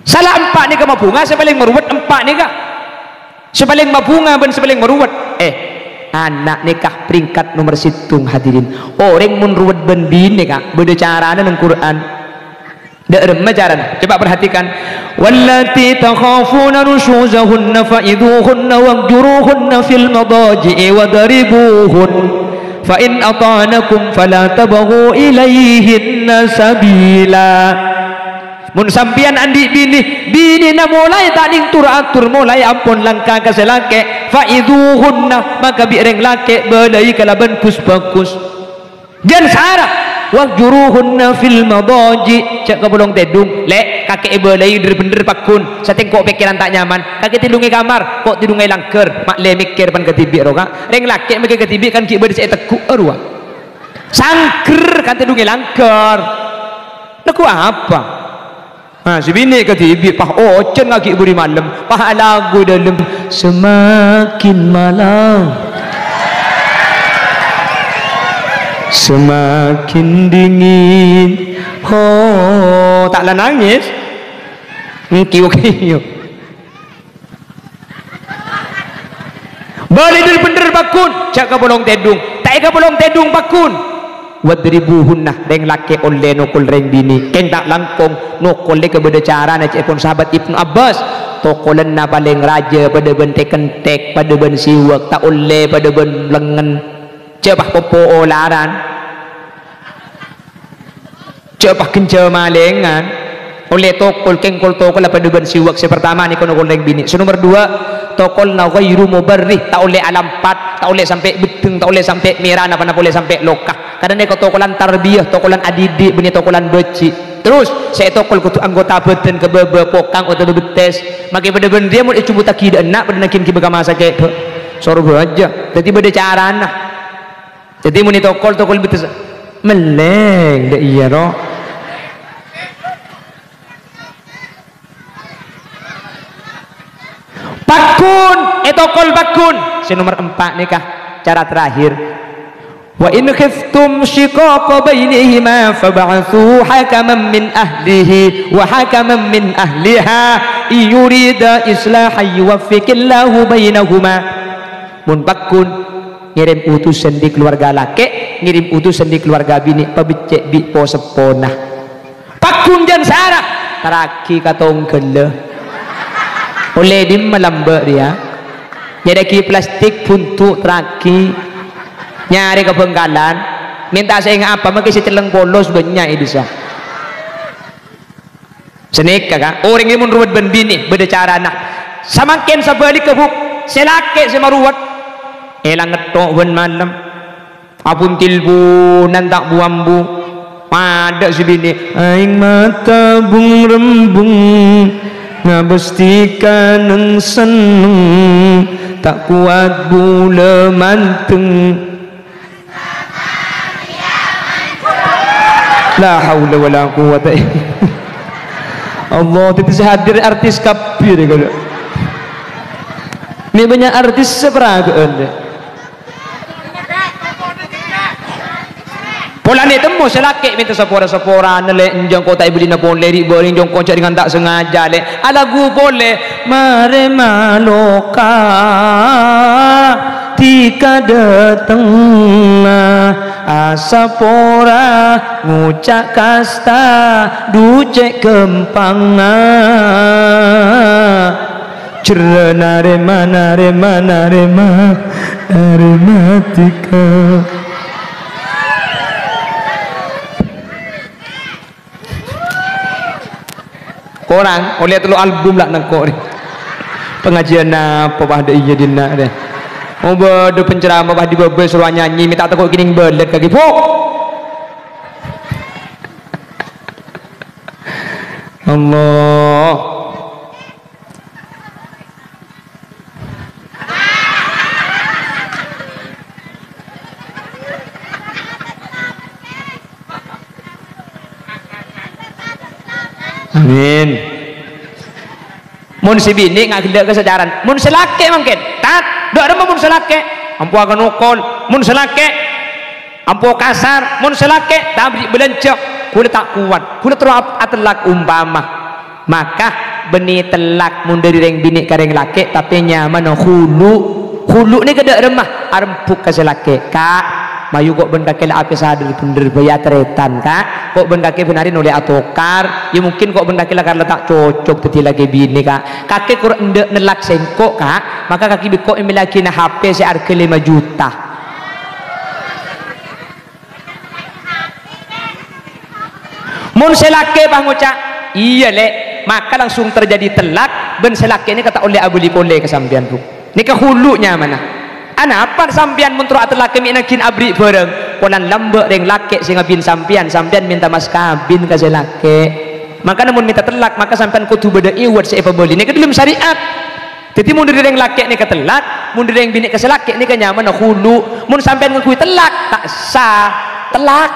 Salah 4 ni kama bunga sepaling meruwet 4 ni kah sepaling mabunga ben sepaling meruwet anak nikah peringkat nomor situng hadirin orang mun ruwet ben bini kah beda carana nang Quran dak remeh carana coba perhatikan wallati takhafuna nushuzahunna fa'idhuhunna wahjuruhunna fil madaji'i wadribuhun fa in ata'anakum fala tabghu ilayhinna sabila. Mun sampian andi bini na mulai tak ning tur mulai ampun langkah ka selake fa'idhuhunna maka bireng lake belai kalaban kus bagus dan sarah wahjuruhunna fil madaji cak kabolong tedung lek kakek belai bener pakun sateng kok pikiran tak nyaman kakek tidungi kamar kok tidungi langker mak le mikir pan ketibi ro ka reng lake make ketibi kan ki bede sek tekuk arwa sangker kan tidungi langker laku apa si bini ketibi pah ocen lagi beri malam pah lagu dalam semakin malam semakin dingin taklah nangis kiu balik dari bener bakun cak bolong tedung tak bolong tedung bakun wadribuhunna deng laki oleh nokol reng bini keng tak langkong nokol le kebeda cara na cepon sahabat Ibnu Abbas tokolen na paling raja pada ben kentek pada ben siwak tak oleh pada ben lengan cepah popo olaran cepah kenca malengan oleh tokol kengkol tokol pada ben siwak sepertama ni kono reng bini nomor 2 tokol na ghairu mubarrih tak oleh alampat tak oleh sampai bedeng tak oleh sampai merah apa nak boleh sampai lokah kadang ni tokolan tarbiyah tokolan adidik beni tokolan beci terus saya tokol kutu anggota beten ke bebe pokang atau betes maki pada ben dia mau cubu tak kida enak pada nakin ki bega masa ke sorga aja jadi beda carana jadi muni tokol betes meleng dak iya ro bakun tokol bakun si nomor 4 nikah cara terakhir wa in khiftum shiqaqa bainihima fab'athu hakaman min ahlihi wa hakaman min ahliha yurida islahan yuwaffiqillahu bainahuma. Mun bakun ngirim utusan di keluarga laki ngirim utusan di keluarga bini pabicek bi po sepona bakun jan sarah taraki katong gele oleh dim melambak dia jadi ki plastik puntuk teraki nyari ke Bengkalan minta saya apa maka si teleng polos banyak itu sah senik kakak orang ini menurut ben bini beda cara nak samakin sebalik ke buk selake sama ruwet elang ngetok ben malam apun tilbunan tak buambu ada si bini aing mata bung rembung ngabestikan neng seneng tak kuat bula manteng la haula wala quwata Allah itu hadir artis kapir kalau ini banyak artis seperagaan pola ni temu selaki minta sepora-sepora nele enjang kota ibu dina pon leri boring jong kocak dengan tak sengaja le alagu boleh mare maloka tika dateng asapora ngucak kasta ducek kempanga cerna remana arematika orang oleh telu album lah nang kok pengajian apa bah de iya dina deh mau bade penceramah bah di bebe suruh nyanyi minta takut gini belet kaki pok Allah amin mun si bini ngak gede kesedaran mun selake mungkin tak dok ada mun selake ampu akan ukol mun selake ampu kasar mun selake tak beri belencok kuda tak kuat kuda terus atelak umpama maka beni telak mun dari reng bini ke reng lake tapi nyaman hulu ni gede remah arempuk ke selake kak mayu kok benda kela api sadar bener bayar tretan kak kok benda ke benarin oleh atokar ya mungkin kok benda kela karena tak cocok teti lagi bini kak kakek kurang ndek nelak sengkok kak maka kaki bikok memiliki na HP seharga 5 juta mun selake bang ucap iya le maka langsung terjadi telak ben selake ini kata oleh abuli boleh kesampian bu ini kehulunya mana apa sampian mentro atelak kami nakin abri bareng polan lambek reng lake sehingga bin sampian minta mas kabin ke lake maka namun minta telak maka sampian kudu beda iwat seapa beli ini kedulum syariat jadi mun dari reng lake ini ketelak mun dari reng bini ke lake ini kenyaman hulu mun sampian ngakui telak tak sah telak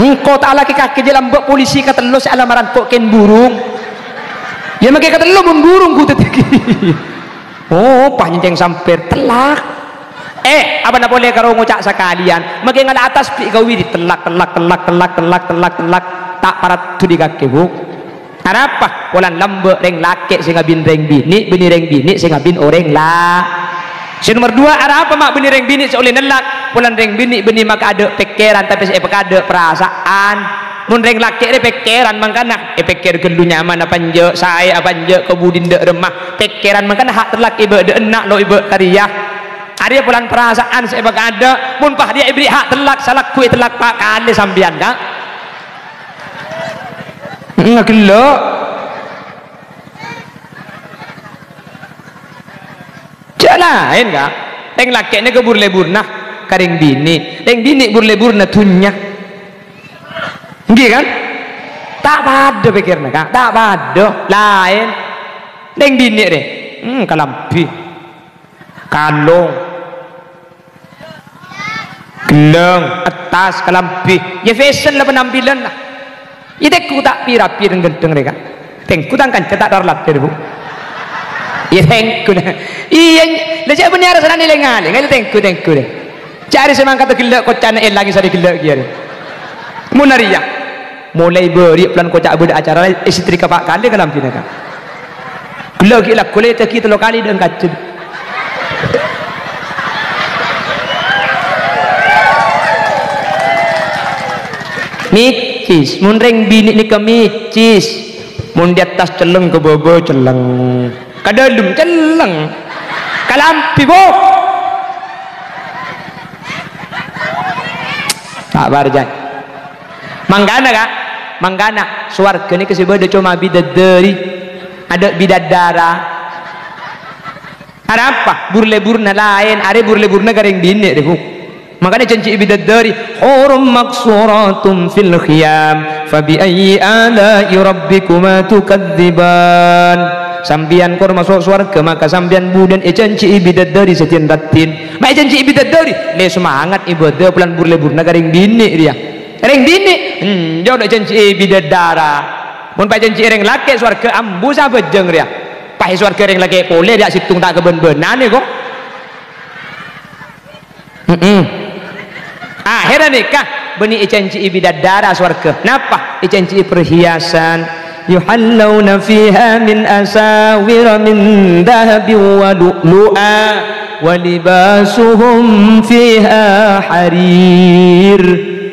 engkau tak laki kaki je lambek polisi ketelus alamaran kok ken burung ya makai kata lu memburung ku tetiki oh panjang sampai telak apa nak boleh kalau ngucak sekalian makai ngala atas pi gawi di telak tak parat tu di kaki bu ada apa polan lambek reng laki sehingga bin reng bini reng bini sehingga bin orang lah si nomor 2 ada apa mak bini reng bini seoleh nelak polan reng bini maka ada pikiran tapi saya ada perasaan mun reng laki ni pikiran mangkana pikir gelunya mana panje saya panje kebudin dek remah pikiran mangkana hak terlak ibe de enak lo ibe karya ada pulan perasaan saya bak ada mun pah dia ibri hak telak salak kui telak pak kali sambian kak enggak gelo jalain kak reng laki ni kebur lebur nah kareng bini reng bini bur lebur na tunya nggih kan tak pada pikirnya kak tak pada lain neng bini deh kalampi kalong geleng atas kalampi ya fashion lah penampilan lah itu ku tak pirapi dengan gendeng mereka tengku tangkan cetak darlak jadi bu iya tengku iya lejak benar sana nilai ngalih ngalih tengku deh cari semangkat gelek kocana lagi sari gelek dia munaria mulai beri pelan kocak beda acara istri kapak kali kalam pina kan gelagi lah kulit kita lo kali dan kacau micis mun reng bini ni kemicis mun di atas celeng ke bobo celeng ke dalam celeng kalampi bo tak barjai manggana kak manggana suarga ni kesibada cuma bidadari ada bidadara Ada apa? Burle-burna lain, ada burle-burna garing dini deh. Makanya janji bidadari hurum maksuratum fil khiyam fabi ayyi ala'i rabbikuma tukadziban. Sambian kor masuk surga maka sambian budan janji bidadari setian ratin. Mai janji bidadari le semangat ibadah pelan burle-burna garing dini dia. Garing dini jauh dak janji bidadara. Mun pa janji reng laki surga ambu apa jeng dia. Pa surga reng laki boleh dia situng tak keben-benan kok. Akhirnya nikah beni janji bidadara surga. Napa? Janji perhiasan. Yuhallawna fiha min asawir min dhahabin wa lu'lu'a wa libasuhum fiha harir.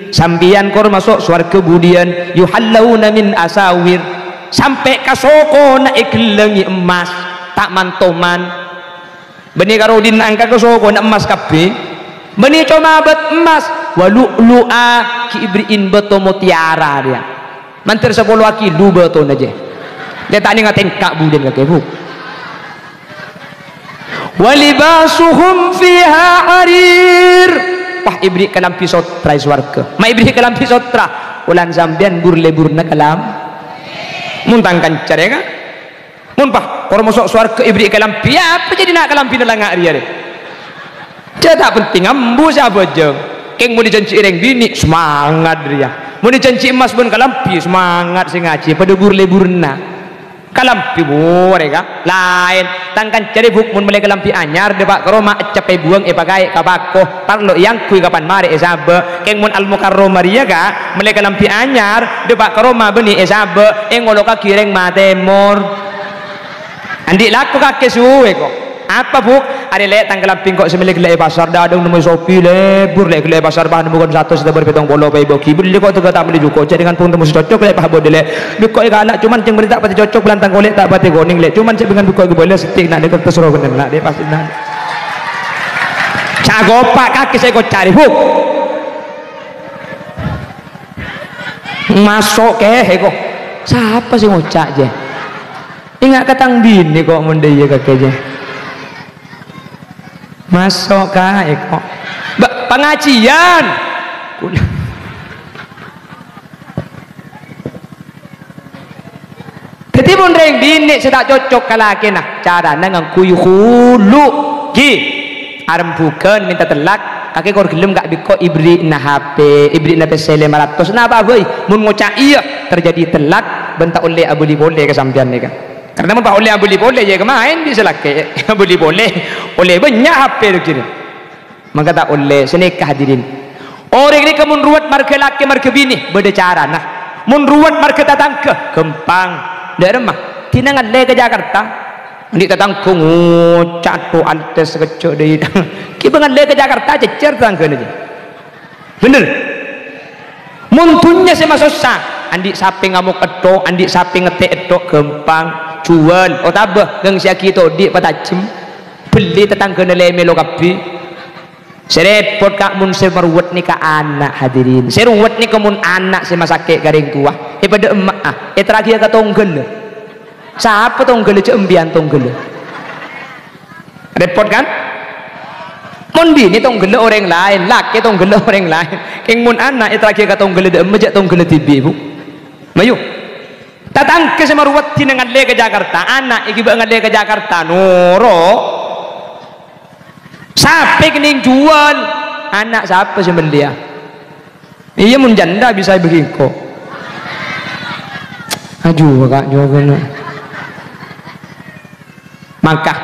Sambian kor masuk surga budian yuhallawna min asawir sampai kasoko na iklengi emas tak mantoman. Beni karo din angka kasoko na emas kabeh. Beni cuma bet emas walu'lu'a kibriin beto mutiara dia. Mantir 10 kilo beto aja. Dia tak ni ngatengkak budan kakek bu. Walibasuhum fiha harir. Wah ibri kalam pisotra iswarga. Ma ibri kalam pisotra. Ulan zambian burle-burna kalam. Muntang kancar ya kan? Mun pah kalau masuk swarga ibri kalam pi apa jadi nak kalam pina langak dia deh. Jadi tak penting ambu siapa je. Keng mau dijanji reng bini semangat dia. Mau dijanji emas pun kalampi semangat sing ngaji pada burle-burna. Kalampi boleh ka? Lain tangkan cari buk mun mulai kalampi anyar de pak karoma capai buang pakai kabako parlo yang kui kapan mari esabe keng mun al mukarromah dia ka mulai kalampi anyar de pak karoma beni esabe ngoloka kireng matemor. Andi laku kakek suwe kok. Apa buk? Ada lek tanggal pingkok semilik lek pasar dadung nemu sopi lebur lek pasar bahan bukan satu sudah berpetong bolo pay boki beli kok tak beli juga jadi dengan pun temu cocok lek pah bodel lek bikok galak cuman yang berita pati cocok lantang golek tak pati goning lek cuman cek dengan bikok boleh setik nak dekat tersuruh bener nak dia pasti nak cagopak kaki saya kok cari buk masuk ke kok siapa sih ngocak je ingat katang bini kok mendaya kakek je masuk kae kok pengajian jadi pun reng bini sedak cocok kalake nah cara nang kuyu hulu ki arem bukan minta telak kakek kor gelem gak biko ibri na HP ibri na PC 500 nah apa boy mun ngocak iya terjadi telak bentak oleh abuli boleh kesampian ni kan. Karena mun pak oleh abuli boleh ya kemain bisa laki abuli boleh oleh banyak HP begini maka tak oleh senikah hadirin orang ini kemun ruwet marga laki marga bini beda cara nah mun ruwet marga tatang ke Gempang daerah mah tinangan le ke Jakarta di tatang ke ngucat tu altes kecok di kibangan le ke Jakarta cecer tangke aja bener mun tunnya sama susah andi sapi ngamuk edo andi sapi ngetek edo Gempang jual oh tabah gang siaki to di patajem beli tetangga leme lo kapi serepot kak mun semeruwet ni ka anak hadirin seruwet ni kemun anak semasake garing tua pada emak terakhir ka tonggel siapa tonggel je embian tonggel repot kan mun bini tonggel orang lain laki tonggel orang lain keng mun anak terakhir ka tonggel de emak tonggel tibi bu mayu tatang ke semeruwet dengan le ke Jakarta anak iki banget le ke Jakarta noro sampai kening jual anak siapa sih dia iya mun janda bisa begitu aju kak juga maka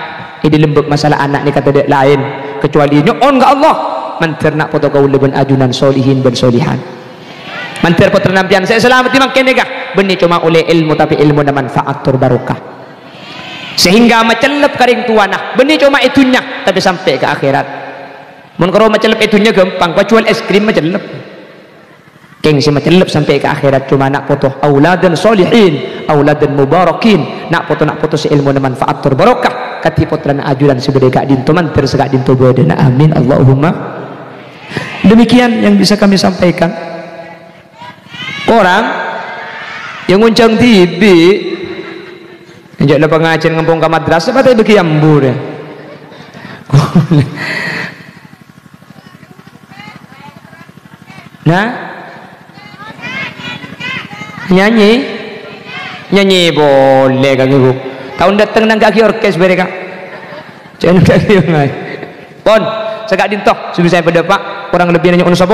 ini lembek masalah anak ni kata dek lain kecuali nyon ke Allah menternak foto kau leben ajunan solihin ben solihan mantir peternampian saya selamat timang kenega benih cuma oleh ilmu tapi ilmu dan manfaat barokah sehingga macelep karing tuanah benih cuma itunya tapi sampai ke akhirat mun karo macelep itunya gampang kecuali es krim macelep keng si macelep sampai ke akhirat cuma nak foto auladan solihin auladan mubarakin nak foto si ilmu dan manfaat barokah kati potran ajuran sebedeka dinto mantir segak dinto bodena amin Allahumma demikian yang bisa kami sampaikan. Orang yang nguncang TV njak la pengajian ngempong ka madrasah patay bagi ambur Nah, nyanyi boleh kaki bu. Tahun datang nang kaki orkes mereka. Jangan kaki yang lain. Pon, segak dintoh. Sudah saya pada pak. Kurang lebih nanya unsur